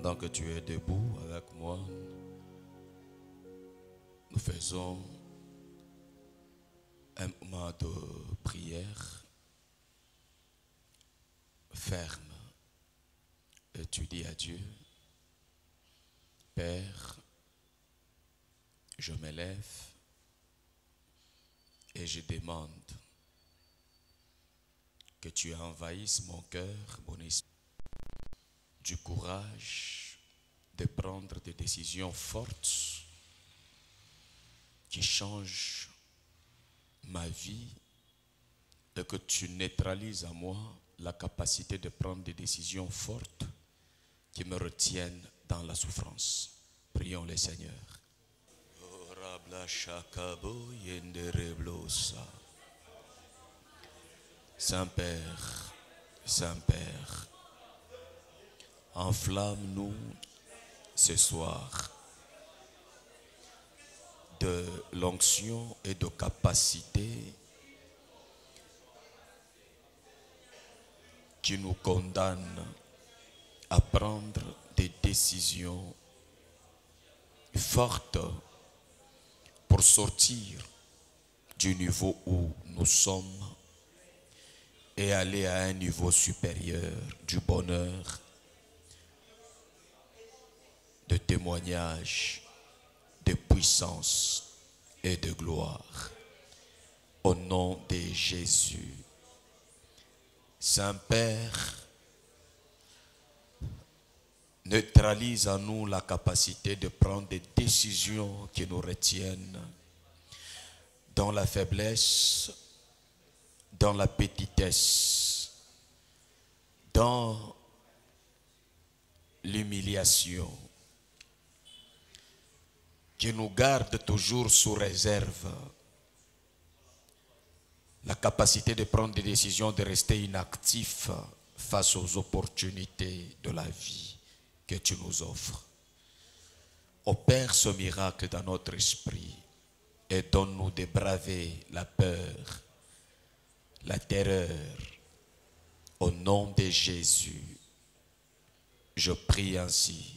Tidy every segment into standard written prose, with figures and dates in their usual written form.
Pendant que tu es debout avec moi, nous faisons un moment de prière ferme. Et tu dis à Dieu, Père, je me lève et je demande que tu envahisses mon cœur, mon esprit, du courage de prendre des décisions fortes qui changent ma vie et que tu neutralises à moi la capacité de prendre des décisions fortes qui me retiennent dans la souffrance. Prions le Seigneur. Saint-Père, Saint-Père, enflamme-nous ce soir de l'onction et de capacité qui nous condamne à prendre des décisions fortes pour sortir du niveau où nous sommes et aller à un niveau supérieur du bonheur, de témoignage, de puissance et de gloire. Au nom de Jésus. Saint-Père, neutralise en nous la capacité de prendre des décisions qui nous retiennent dans la faiblesse, dans la petitesse, dans l'humiliation, qui nous garde toujours sous réserve la capacité de prendre des décisions, de rester inactif face aux opportunités de la vie que tu nous offres. Opère ce miracle dans notre esprit et donne-nous de braver la peur, la terreur. Au nom de Jésus, je prie ainsi,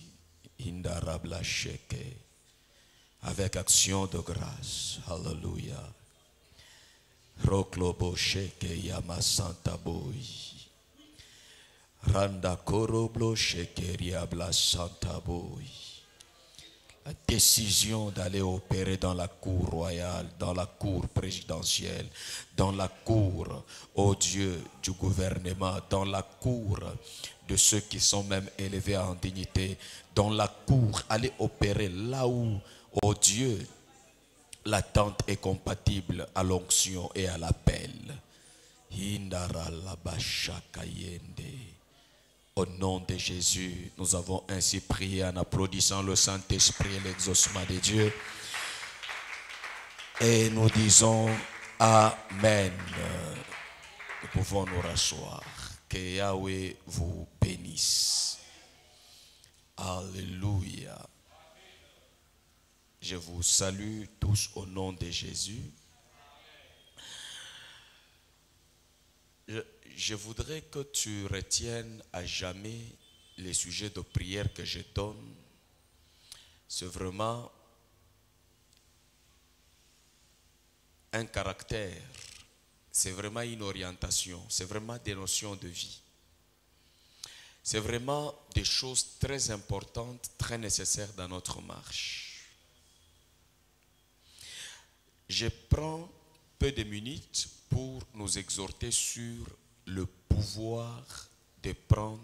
Indarabla Sheke, avec action de grâce. Alléluia. Roklobo Sheke Yama Santa Boy. Randa Koroblo Sheke Riabla Santa Boy. La décision d'aller opérer dans la cour royale, dans la cour présidentielle, dans la cour, ô Dieu, du gouvernement, dans la cour de ceux qui sont même élevés en dignité, dans la cour, aller opérer là où, ô Dieu, l'attente est compatible à l'onction et à l'appel. Au nom de Jésus, nous avons ainsi prié en applaudissant le Saint-Esprit et l'exaucement de Dieu. Et nous disons Amen. Nous pouvons nous rasseoir. Que Yahweh vous bénisse. Alléluia. Je vous salue tous au nom de Jésus. Je voudrais que tu retiennes à jamais les sujets de prière que je donne. C'est vraiment un caractère, c'est vraiment une orientation, c'est vraiment des notions de vie. C'est vraiment des choses très importantes, très nécessaires dans notre marche. Je prends peu de minutes pour nous exhorter sur le pouvoir de prendre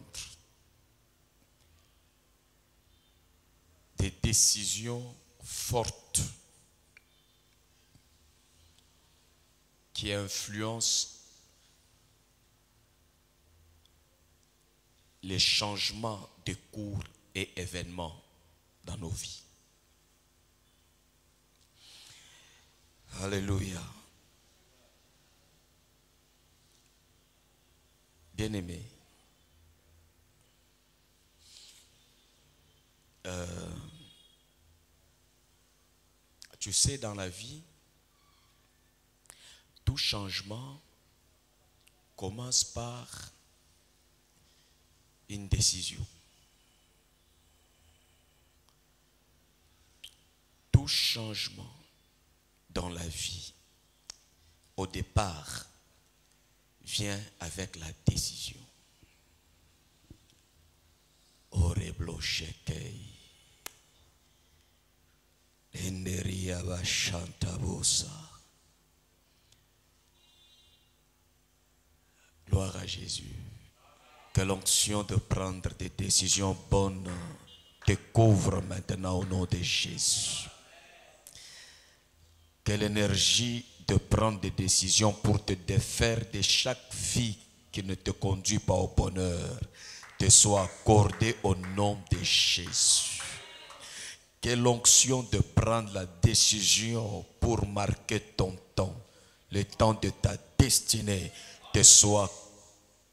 des décisions fortes qui influencent les changements de cours et événements dans nos vies. Alléluia. Bien-aimé, tu sais, dans la vie, tout changement commence par une décision. changement dans la vie, au départ, vient avec la décision. Oreblo shekei. Enderia bashantabosa. Gloire à Jésus. Que l'onction de prendre des décisions bonnes te couvre maintenant au nom de Jésus. Que l'énergie de prendre des décisions pour te défaire de chaque vie qui ne te conduit pas au bonheur te soit accordée au nom de Jésus. Que l'onction de prendre la décision pour marquer ton temps, le temps de ta destinée, te soit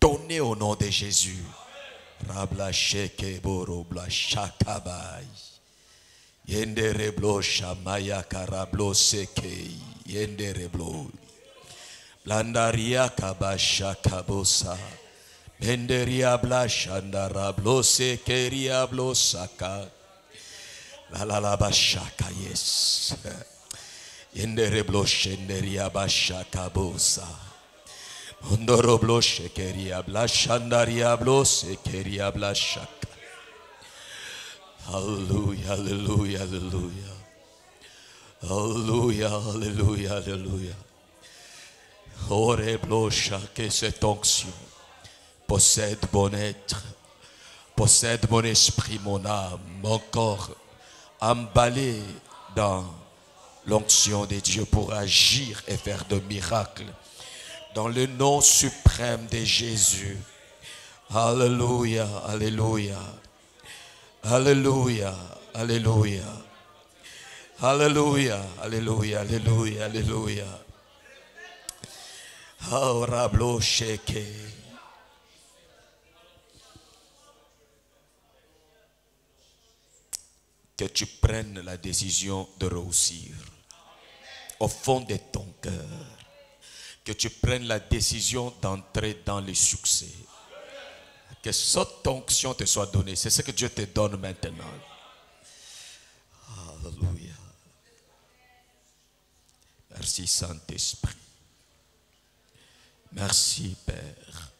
donné au nom de Jésus. Rabla sheke borobla shakabai. Yendereblo shamaya karablo sekei. Yendereblo. Blandaria kabasha kabosa. Menderia blashandarablo sekeria blosaka. La la la bashaka yes. Yendereblo shenderia bashaka bosa. Ondoroblo shekeria blashandaria blosekeria blashaka. Hallelujah, hallelujah, hallelujah. Hallelujah, hallelujah, hallelujah. Oreblo que cette onction possède mon être, possède mon esprit, mon âme, mon corps, emballé dans l'onction de Dieu pour agir et faire de miracles. Dans le nom suprême de Jésus. Alléluia, alléluia. Alléluia, alléluia. Alléluia, alléluia, alléluia, alléluia. Oh, rablo sheke. Que tu prennes la décision de réussir au fond de ton cœur. Que tu prennes la décision d'entrer dans le succès. Que cette onction te soit donnée. C'est ce que Dieu te donne maintenant. Alléluia. Merci Saint-Esprit. Merci Père.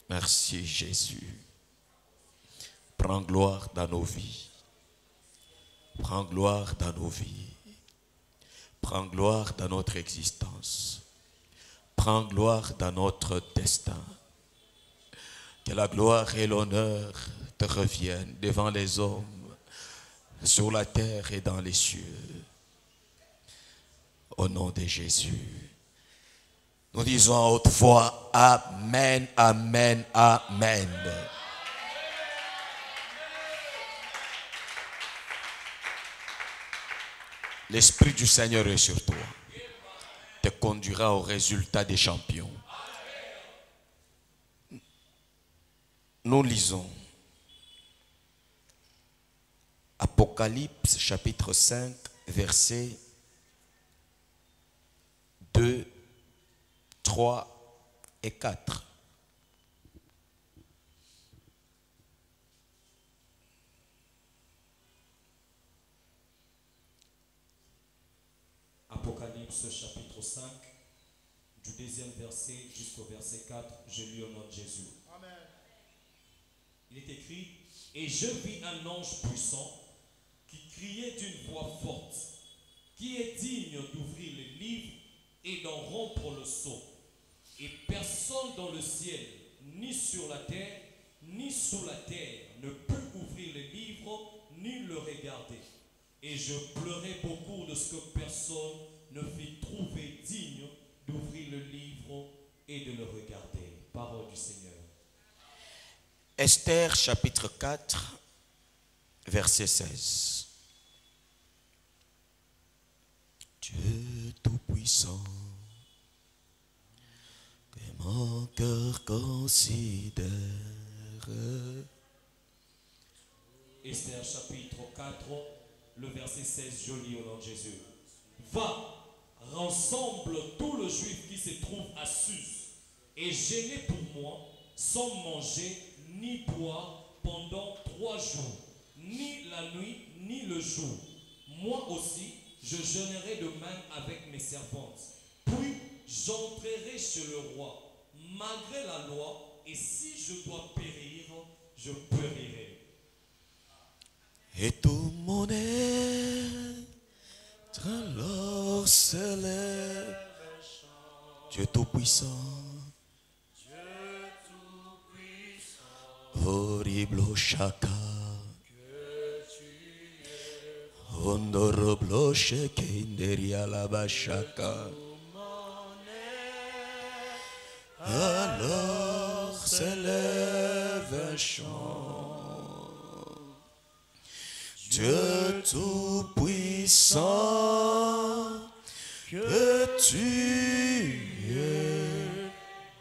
Merci Jésus. Prends gloire dans nos vies. Prends gloire dans nos vies. Prends gloire dans notre existence. Prends gloire dans notre destin. Que la gloire et l'honneur te reviennent devant les hommes, sur la terre et dans les cieux. Au nom de Jésus. Nous disons à haute voix, Amen, Amen, Amen. L'Esprit du Seigneur est sur toi. Te conduira au résultat des champions. Nous lisons Apocalypse chapitre 5, versets 2, 3 et 4. Apocalypse chapitre 5, du deuxième verset jusqu'au verset 4, je lis au nom de Jésus. Amen. Il est écrit, et je vis un ange puissant qui criait d'une voix forte, qui est digne d'ouvrir les livres et d'en rompre le sceau. Et personne dans le ciel, ni sur la terre, ni sous la terre, ne peut ouvrir les livres, ni le regarder. Et je pleurais beaucoup de ce que personne ne fit trouver digne d'ouvrir le livre et de le regarder. Parole du Seigneur. Esther chapitre 4, verset 16. Dieu tout-puissant, que mon cœur considère. Esther chapitre 4, le verset 16, je lis au nom de Jésus. Va, rassemble tout le juif qui se trouve à Suse et gêné pour moi, sans manger ni boire pendant 3 jours, ni la nuit ni le jour. moi aussi, je jeûnerai de même avec mes servantes. Puis j'entrerai chez le roi, malgré la loi, et si je dois périr, je périrai. Et tout mon être alors s'élève, Dieu Tout-Puissant, horrible chaka, honorable shekinderia la bachaka. Alors s'élève un chant, Dieu Tout-Puissant, que tu es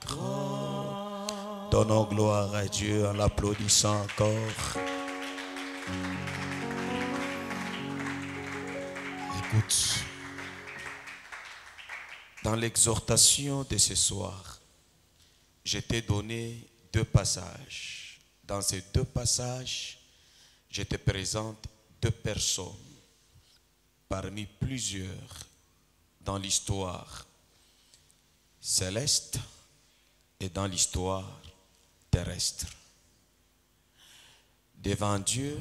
grand. Donnons gloire à Dieu en l'applaudissant encore. Écoute, dans l'exhortation de ce soir, je t'ai donné 2 passages. Dans ces 2 passages, je te présente 2 personnes parmi plusieurs dans l'histoire céleste et dans l'histoire terrestre. Devant Dieu,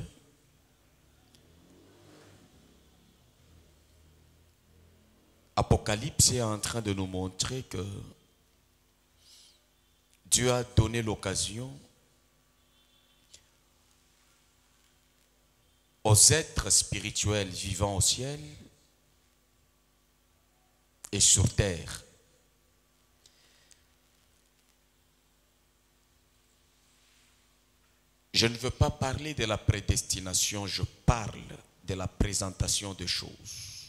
Apocalypse est en train de nous montrer que Dieu a donné l'occasion aux êtres spirituels vivant au ciel et sur terre je ne veux pas parler de la prédestination, je parle de la présentation des choses.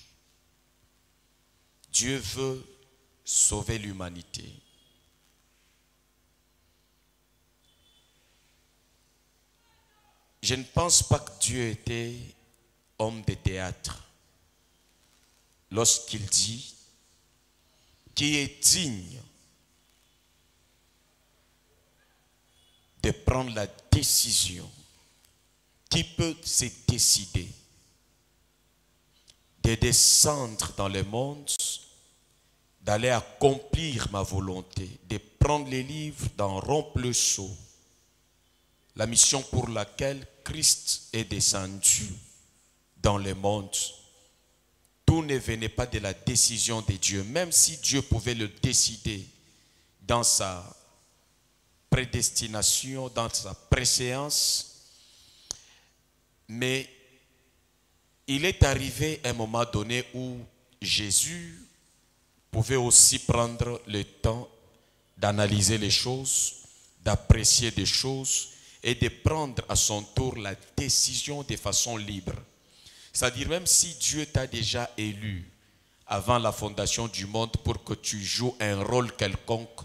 Dieu veut sauver l'humanité. Je ne pense pas que Dieu était homme de théâtre lorsqu'il dit qui est digne de prendre la décision, qui peut se décider de descendre dans le monde, d'aller accomplir ma volonté, de prendre les livres, d'en rompre le sceau. La mission pour laquelle Christ est descendu dans le monde, tout ne venait pas de la décision de Dieu, même si Dieu pouvait le décider dans sa prédestination, dans sa préséance, mais il est arrivé un moment donné où Jésus pouvait aussi prendre le temps d'analyser les choses, d'apprécier des choses et de prendre à son tour la décision de façon libre. C'est-à-dire même si Dieu t'a déjà élu avant la fondation du monde pour que tu joues un rôle quelconque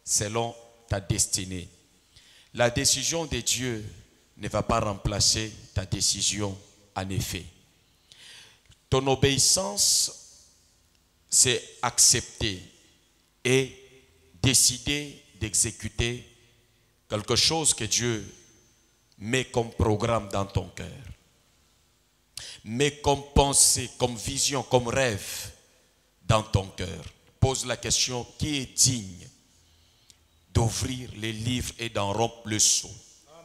selon ta destinée, la décision de Dieu ne va pas remplacer ta décision en effet. Ton obéissance, c'est accepter et décider d'exécuter quelque chose que Dieu met comme programme dans ton cœur, met comme pensée, comme vision, comme rêve dans ton cœur. Pose la question, qui est digne d'ouvrir les livres et d'en rompre le sceau?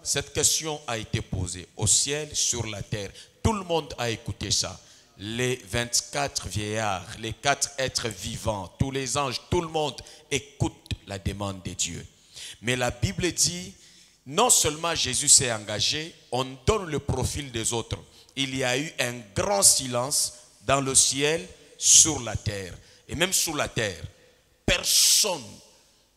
Cette question a été posée au ciel, sur la terre. Tout le monde a écouté ça. Les 24 vieillards, les 4 êtres vivants, tous les anges, tout le monde écoute la demande de Dieu. Mais la Bible dit, non seulement Jésus s'est engagé, on donne le profil des autres. Il y a eu un grand silence dans le ciel, sur la terre. Et même sous la terre, personne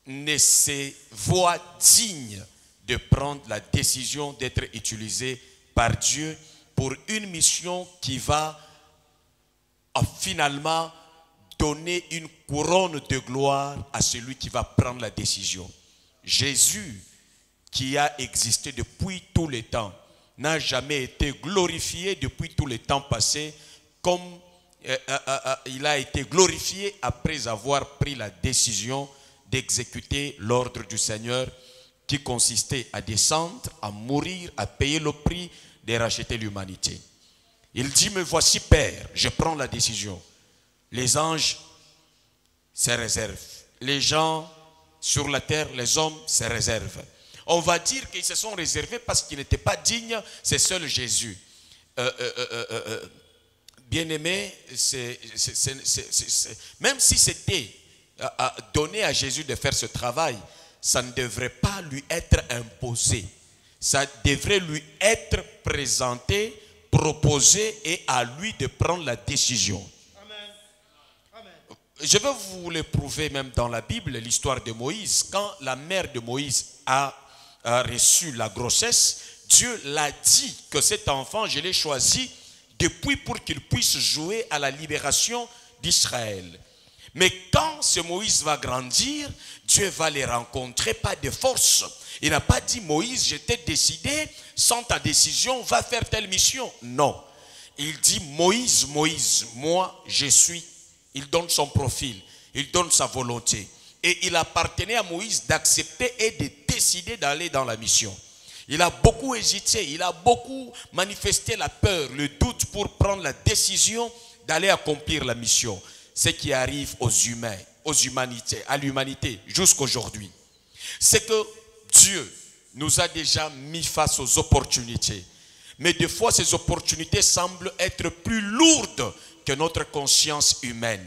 ne se voit digne de prendre la décision d'être utilisé par Dieu pour une mission qui va finalement donner une couronne de gloire à celui qui va prendre la décision. Jésus, qui a existé depuis tous les temps, n'a jamais été glorifié depuis tous les temps passés comme il a été glorifié après avoir pris la décision d'exécuter l'ordre du Seigneur qui consistait à descendre, à mourir, à payer le prix de racheter l'humanité. Il dit, me voici Père, je prends la décision. Les anges se réservent. Les gens sur la terre, les hommes se réservent. On va dire qu'ils se sont réservés parce qu'ils n'étaient pas dignes, c'est seul Jésus. Bien-aimé, même si c'était donné à Jésus de faire ce travail, ça ne devrait pas lui être imposé. Ça devrait lui être présenté, proposé et à lui de prendre la décision. Amen. Amen. Je vais vous le prouver même dans la Bible, l'histoire de Moïse. Quand la mère de Moïse a reçu la grossesse, Dieu l'a dit que cet enfant, je l'ai choisi depuis pour qu'il puisse jouer à la libération d'Israël. Mais quand ce Moïse va grandir, Dieu va les rencontrer, pas de force. Il n'a pas dit, Moïse, je t'ai décidé, sans ta décision, va faire telle mission. Non. Il dit, Moïse, Moïse, moi, je suis. Il donne son profil, il donne sa volonté. Et il appartenait à Moïse d'accepter et de décider d'aller dans la mission. Il a beaucoup hésité, il a beaucoup manifesté la peur, le doute pour prendre la décision d'aller accomplir la mission. Ce qui arrive aux humains, aux humanités, à l'humanité jusqu'aujourd'hui, c'est que Dieu nous a déjà mis face aux opportunités. Mais des fois, ces opportunités semblent être plus lourdes que notre conscience humaine.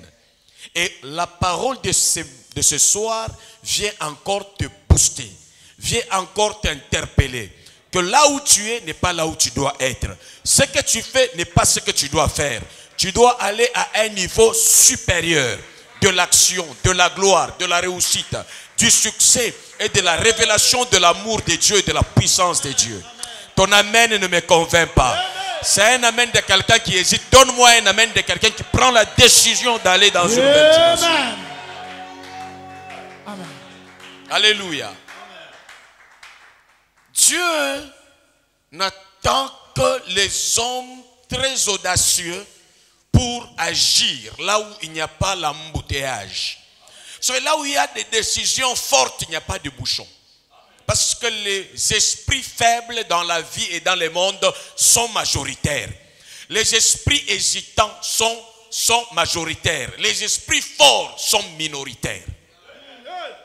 Et la parole de ce soir vient encore te booster, vient encore t'interpeller. Que là où tu es n'est pas là où tu dois être. Ce que tu fais n'est pas ce que tu dois faire. Tu dois aller à un niveau supérieur de l'action, de la gloire, de la réussite, du succès et de la révélation de l'amour de Dieu et de la puissance de Dieu. Ton amen ne me convainc pas. C'est un amen de quelqu'un qui hésite. Donne-moi un amen de quelqu'un qui prend la décision d'aller dans une nouvelle dimension. Amen. Alléluia. Dieu n'attend que les hommes très audacieux pour agir là où il n'y a pas l'embouteillage. C'est là où il y a des décisions fortes, il n'y a pas de bouchon. Parce que les esprits faibles dans la vie et dans le monde sont majoritaires. Les esprits hésitants sont majoritaires. Les esprits forts sont minoritaires.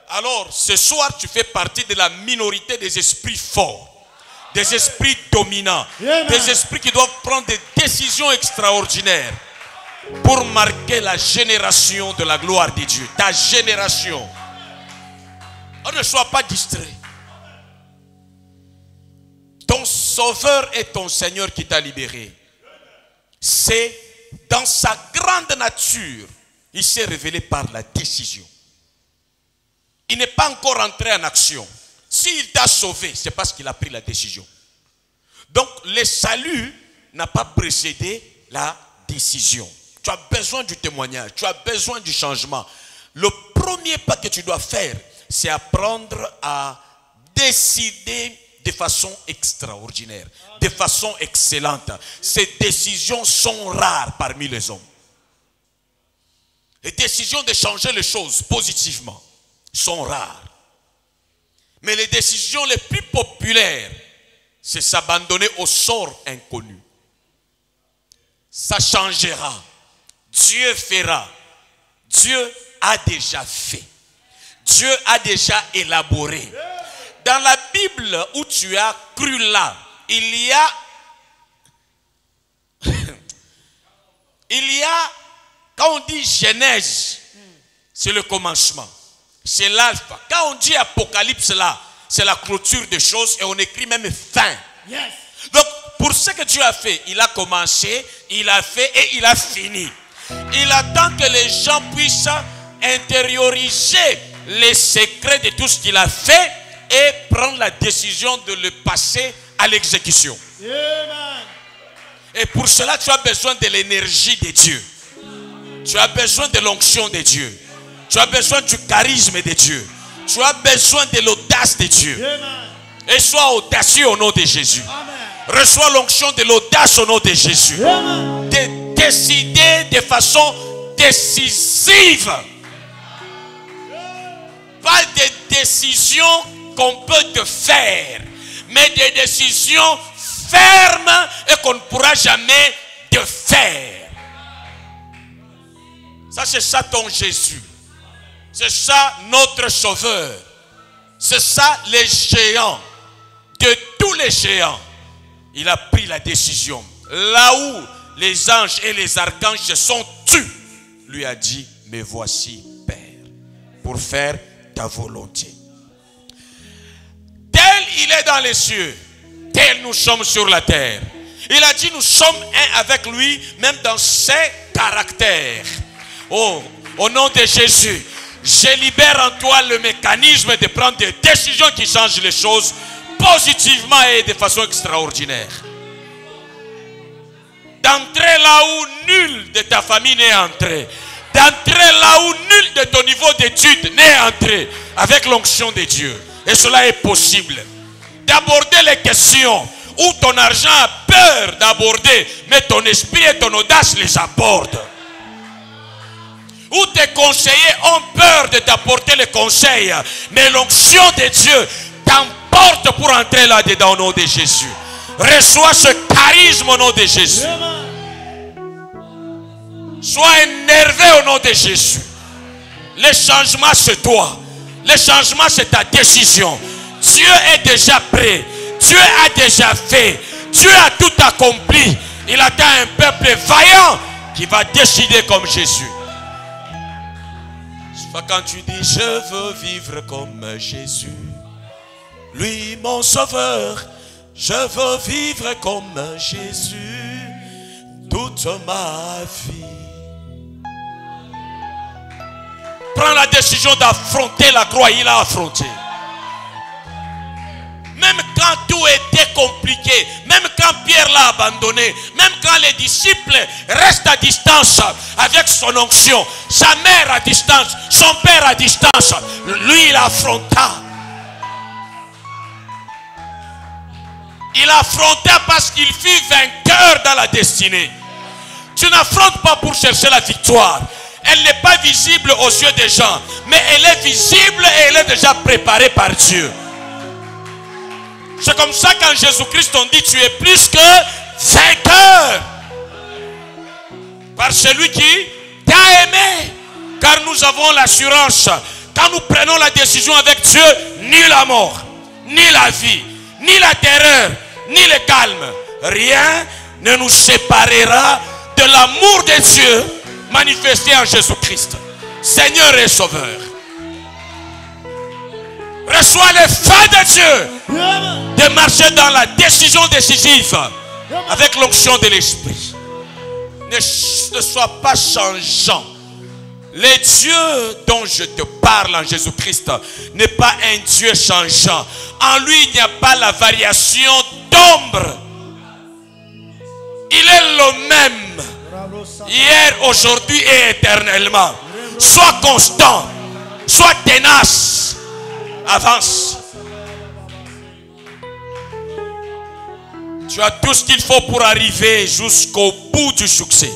Alors, ce soir, tu fais partie de la minorité des esprits forts. Des esprits dominants. Des esprits qui doivent prendre des décisions extraordinaires pour marquer la génération de la gloire de Dieu. Ta génération. Oh, ne sois pas distrait. Ton Sauveur est ton Seigneur qui t'a libéré. C'est dans sa grande nature, il s'est révélé par la décision. Il n'est pas encore entré en action. S'il t'a sauvé, c'est parce qu'il a pris la décision. Donc, le salut n'a pas précédé la décision. Tu as besoin du témoignage, tu as besoin du changement. Le premier pas que tu dois faire, c'est apprendre à décider de façon extraordinaire, de façon excellente. Ces décisions sont rares parmi les hommes. Les décisions de changer les choses positivement sont rares. Mais les décisions les plus populaires, c'est s'abandonner au sort inconnu. Ça changera. Dieu fera. Dieu a déjà fait. Dieu a déjà élaboré. Dans la Bible où tu as cru là, il y a, quand on dit Genèse, c'est le commencement. C'est l'alpha. Quand on dit Apocalypse là, c'est la clôture des choses et on écrit même fin. Yes. Donc, pour ce que Dieu a fait, il a commencé, il a fait et il a fini. Il attend que les gens puissent intérioriser les secrets de tout ce qu'il a fait et prendre la décision de le passer à l'exécution. Amen. Et pour cela, tu as besoin de l'énergie de Dieu. Tu as besoin de l'onction de Dieu. Tu as besoin du charisme de Dieu. Tu as besoin de l'audace de Dieu. Amen. Et sois audacieux au nom de Jésus. Amen. Reçois l'onction de l'audace au nom de Jésus. Amen. De décider de façon décisive. Pas des décisions qu'on peut te faire, mais des décisions fermes et qu'on ne pourra jamais de fer. Ça, c'est ça ton Jésus. C'est ça notre Sauveur. C'est ça les géants. De tous les géants, il a pris la décision. Là où les anges et les archanges se sont tus, lui a dit, me voici, Père, pour faire ta volonté. Tel il est dans les cieux, tel nous sommes sur la terre. Il a dit, nous sommes un avec lui, même dans ses caractères. Oh, au nom de Jésus, je libère en toi le mécanisme de prendre des décisions qui changent les choses positivement et de façon extraordinaire. D'entrer là où nul de ta famille n'est entré. D'entrer là où nul de ton niveau d'études n'est entré. Avec l'onction de Dieu. Et cela est possible. D'aborder les questions où ton argent a peur d'aborder, mais ton esprit et ton audace les abordent. Où tes conseillers ont peur de t'apporter les conseils, mais l'onction de Dieu t'emporte pour entrer là-dedans au nom de Jésus. Reçois ce charisme au nom de Jésus. Sois énervé au nom de Jésus. Le changement c'est toi. Le changement c'est ta décision. Dieu est déjà prêt. Dieu a déjà fait. Dieu a tout accompli. Il attend un peuple vaillant qui va décider comme Jésus. Quand tu dis je veux vivre comme Jésus, lui mon sauveur, je veux vivre comme Jésus toute ma vie. Prends la décision d'affronter la croix, il a affronté. Même quand tout était compliqué, même quand Pierre l'a abandonné, même quand les disciples restent à distance avec son onction, sa mère à distance, son père à distance, lui il affronta. Il affronta parce qu'il fut vainqueur dans la destinée. Tu n'affrontes pas pour chercher la victoire. Elle n'est pas visible aux yeux des gens, mais elle est visible et elle est déjà préparée par Dieu. C'est comme ça qu'en Jésus-Christ on dit tu es plus que vainqueur. Par celui qui t'a aimé. Car nous avons l'assurance, quand nous prenons la décision avec Dieu, ni la mort, ni la vie, ni la terreur, ni le calme, rien ne nous séparera de l'amour de Dieu manifesté en Jésus-Christ, Seigneur et Sauveur. Reçois le feu de Dieu de marcher dans la décision décisive avec l'onction de l'Esprit. Ne sois pas changeant. Le Dieu dont je te parle en Jésus-Christ n'est pas un Dieu changeant. En lui, il n'y a pas la variation d'ombre. Il est le même. Hier, aujourd'hui et éternellement. Sois constant. Sois tenace. Avance. Tu as tout ce qu'il faut pour arriver jusqu'au bout du succès.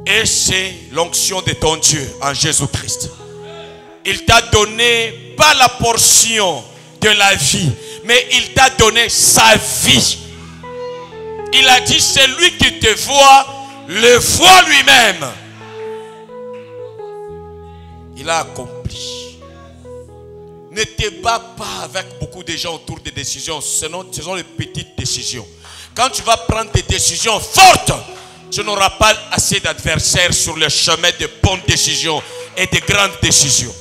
Et c'est l'onction de ton Dieu en Jésus-Christ. Il t'a donné pas la portion de la vie, mais il t'a donné sa vie. Il a dit, celui qui te voit, le voit lui-même. Il a accompli. Ne te bats pas avec beaucoup de gens autour des décisions. Ce sont les petites décisions. Quand tu vas prendre des décisions fortes, tu n'auras pas assez d'adversaires sur le chemin de bonnes décisions et de grandes décisions.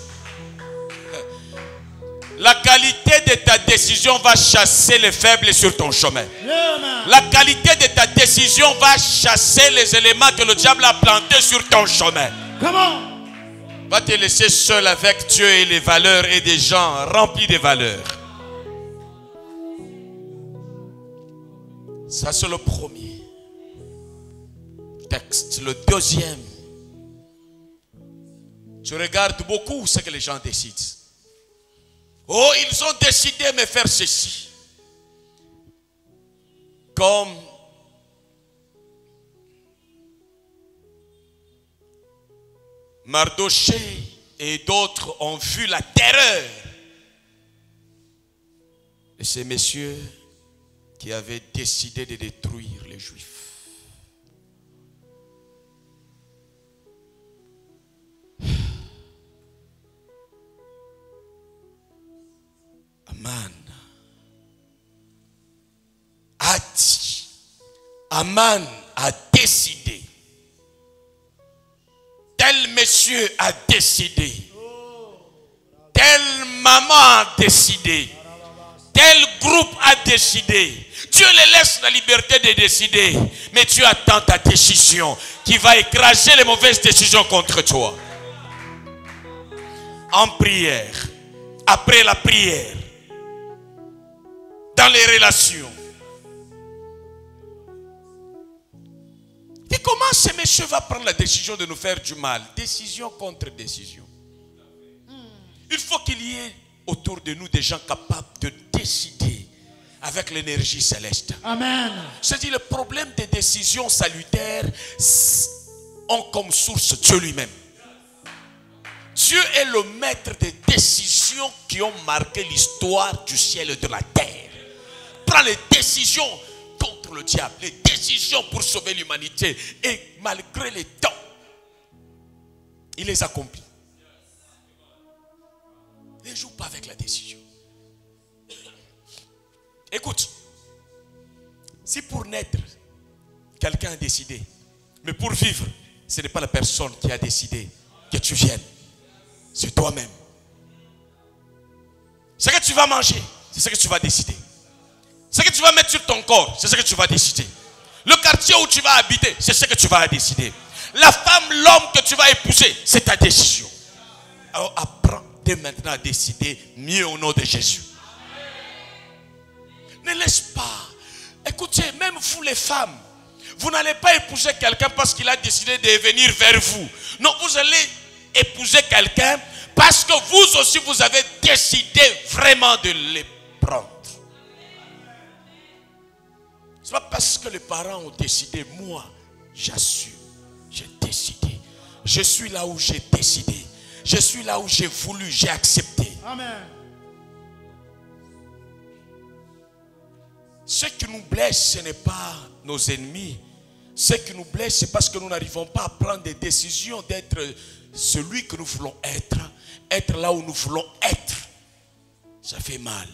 La qualité de ta décision va chasser les faibles sur ton chemin. La qualité de ta décision va chasser les éléments que le diable a plantés sur ton chemin. Va te laisser seul avec Dieu et les valeurs et des gens remplis de valeurs. Ça c'est le premier texte. Le deuxième, je regarde beaucoup ce que les gens décident. Oh, ils ont décidé de me faire ceci. Comme Mardoché et d'autres ont vu la terreur de ces messieurs qui avaient décidé de détruire les Juifs. a dit, Aman a décidé, tel monsieur a décidé, telle maman a décidé, tel groupe a décidé. Dieu les laisse la liberté de décider, mais tu attends ta décision qui va écraser les mauvaises décisions contre toi. En prière, après la prière, dans les relations. Et comment ce monsieur va prendre la décision de nous faire du mal? Décision contre décision. Il faut qu'il y ait autour de nous des gens capables de décider avec l'énergie céleste. Amen. C'est-à-dire le problème des décisions salutaires ont comme source Dieu lui-même. Dieu est le maître des décisions qui ont marqué l'histoire du ciel et de la terre. Prends les décisions contre le diable, les décisions pour sauver l'humanité, et malgré les temps, il les accomplit. Ne joue pas avec la décision. Écoute, si pour naître, quelqu'un a décidé, mais pour vivre, ce n'est pas la personne qui a décidé que tu viennes, c'est toi-même. Ce que tu vas manger, c'est ce que tu vas décider. Ce que tu vas mettre sur ton corps, c'est ce que tu vas décider. Le quartier où tu vas habiter, c'est ce que tu vas décider. La femme, l'homme que tu vas épouser, c'est ta décision. Alors apprends dès maintenant à décider mieux au nom de Jésus. Ne laisse pas. Écoutez, même vous les femmes, vous n'allez pas épouser quelqu'un parce qu'il a décidé de venir vers vous. Non, vous allez épouser quelqu'un parce que vous aussi vous avez décidé vraiment de les prendre. Ce n'est pas parce que les parents ont décidé, moi j'assume, j'ai décidé. Je suis là où j'ai décidé. Je suis là où j'ai voulu, j'ai accepté. Amen. Ce qui nous blesse, ce n'est pas nos ennemis. Ce qui nous blesse, c'est parce que nous n'arrivons pas à prendre des décisions d'être celui que nous voulons être. Être là où nous voulons être. Ça fait mal.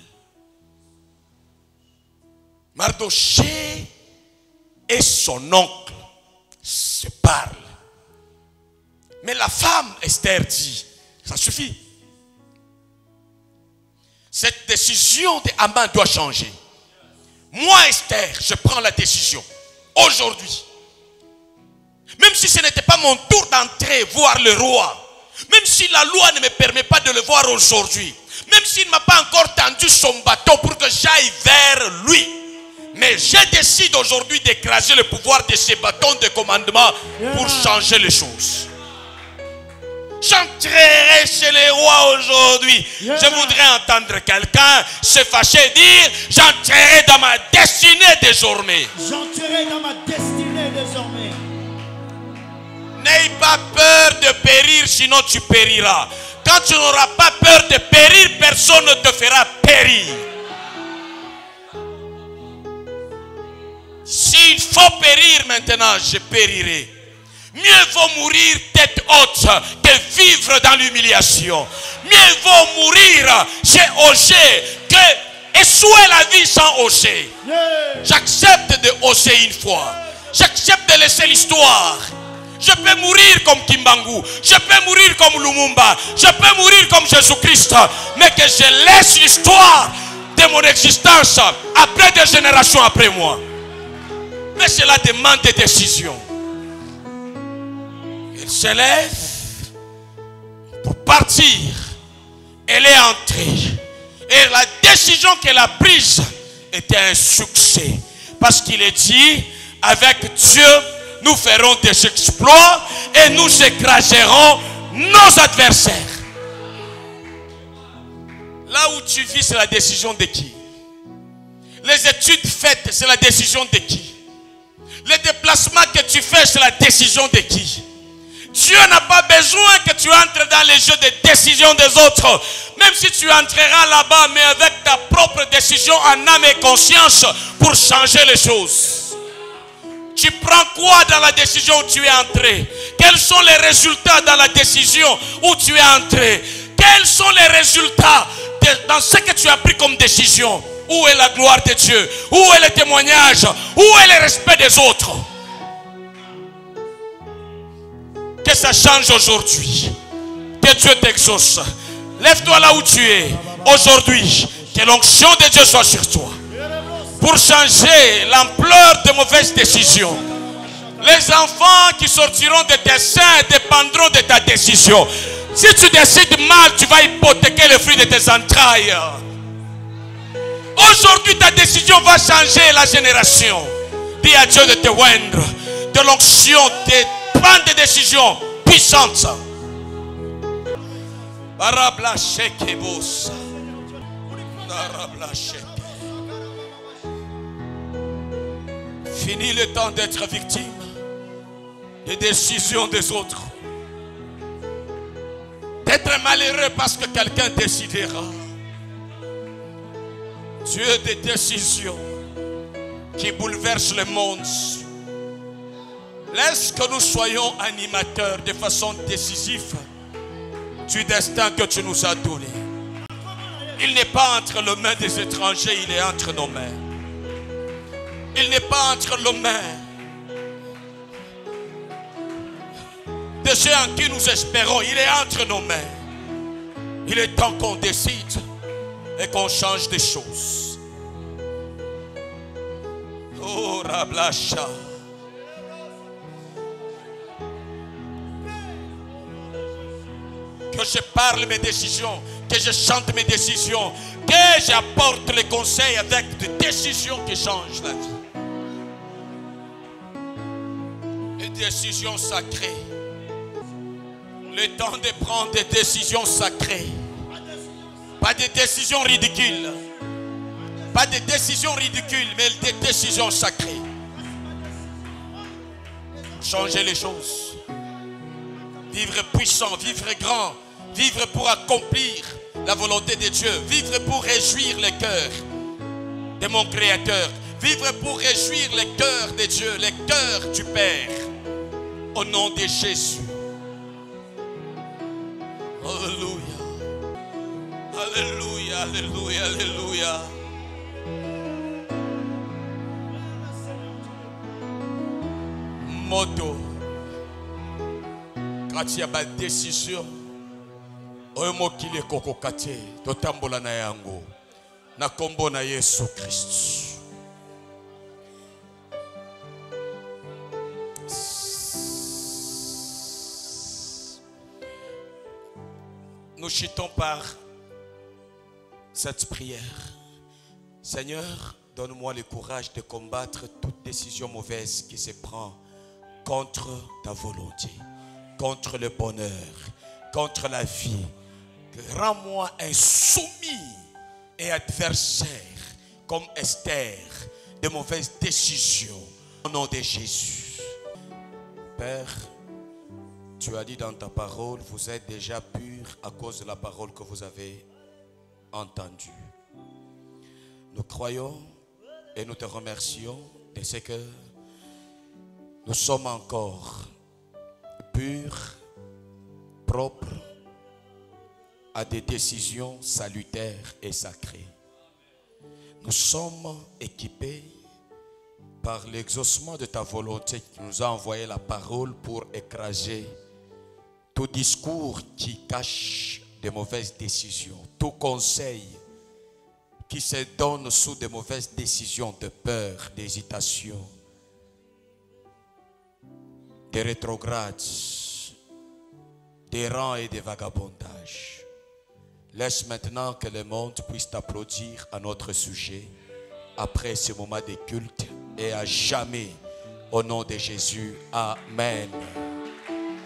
Mardochée et son oncle se parlent. Mais la femme, Esther, dit, ça suffit. Cette décision d'Aman doit changer. Moi, Esther, je prends la décision. Aujourd'hui. Même si ce n'était pas mon tour d'entrer voir le roi. Même si la loi ne me permet pas de le voir aujourd'hui. Même s'il ne m'a pas encore tendu son bâton pour que j'aille vers lui. Mais je décide aujourd'hui d'écraser le pouvoir de ces bâtons de commandement pour changer les choses. J'entrerai chez les rois aujourd'hui. Je voudrais entendre quelqu'un se fâcher et dire: j'entrerai dans ma destinée désormais. J'entrerai dans ma destinée désormais. N'aie pas peur de périr, sinon tu périras. Quand tu n'auras pas peur de périr, personne ne te fera périr. S'il faut périr maintenant, je périrai. Mieux vaut mourir tête haute que vivre dans l'humiliation. Mieux vaut mourir chez Osée que échouer la vie sans Osée. J'accepte de Osée une fois. J'accepte de laisser l'histoire. Je peux mourir comme Kimbangu. Je peux mourir comme Lumumba. Je peux mourir comme Jésus-Christ. Mais que je laisse l'histoire de mon existence après des générations après moi. Mais cela demande des décisions. Elle se lève pour partir. Elle est entrée. Et la décision qu'elle a prise était un succès. Parce qu'il est dit, avec Dieu, nous ferons des exploits et nous écraserons nos adversaires. Là où tu vis, c'est la décision de qui? Les études faites, c'est la décision de qui? Les déplacements que tu fais, c'est la décision de qui? Dieu n'a pas besoin que tu entres dans les jeux de décision des autres. Même si tu entreras là-bas, mais avec ta propre décision en âme et conscience pour changer les choses. Tu prends quoi dans la décision où tu es entré? Quels sont les résultats dans la décision où tu es entré? Quels sont les résultats dans ce que tu as pris comme décision? Où est la gloire de Dieu? Où est le témoignage? Où est le respect des autres? Que ça change aujourd'hui. Que Dieu t'exauce. Lève-toi là où tu es. Aujourd'hui, que l'onction de Dieu soit sur toi. Pour changer l'ampleur de mauvaises décisions. Les enfants qui sortiront de tes seins dépendront de ta décision. Si tu décides mal, tu vas hypothéquer le fruit de tes entrailles. Aujourd'hui, ta décision va changer la génération. Dis à Dieu de te oindre, de l'onction, de prendre des décisions puissantes. Fini le temps d'être victime des décisions des autres. D'être malheureux parce que quelqu'un décidera. Dieu des décisions qui bouleversent le monde. Laisse que nous soyons animateurs de façon décisive du destin que tu nous as donné. Il n'est pas entre les mains des étrangers, il est entre nos mains. Il n'est pas entre les mains de ceux en qui nous espérons, il est entre nos mains. Il est temps qu'on décide et qu'on change des choses. Oh, Rablacha. Que je parle mes décisions, que je chante mes décisions, que j'apporte les conseils avec des décisions qui changent la vie. Des décisions sacrées. Le temps de prendre des décisions sacrées. Pas des décisions ridicules. Pas des décisions ridicules, mais des décisions sacrées. Changer les choses. Vivre puissant, vivre grand. Vivre pour accomplir la volonté de Dieu. Vivre pour réjouir le cœur de mon Créateur. Vivre pour réjouir le cœur de Dieu, le cœur du Père. Au nom de Jésus. Alléluia. Alléluia, alléluia, alléluia. Moto. Quand il y a une décision, oyo kile koko kate totambola na yango na kombo na Yesu Christ. Nous chutons par cette prière. Seigneur, donne-moi le courage de combattre toute décision mauvaise qui se prend contre ta volonté, contre le bonheur, contre la vie. Rends-moi insoumis et adversaire comme Esther de mauvaises décisions au nom de Jésus. Père, tu as dit dans ta parole, vous êtes déjà purs à cause de la parole que vous avez entendue. Nous croyons et nous te remercions de ce que nous sommes encore purs, propres à des décisions salutaires et sacrées. Nous sommes équipés par l'exaucement de ta volonté qui nous a envoyé la parole pour écraser tout discours qui cache de mauvaises décisions, tout conseil qui se donne sous de mauvaises décisions de peur, d'hésitation, de rétrogrades, d'errants et de vagabondages. Laisse maintenant que le monde puisse t'applaudir à notre sujet après ce moment de culte et à jamais au nom de Jésus. Amen.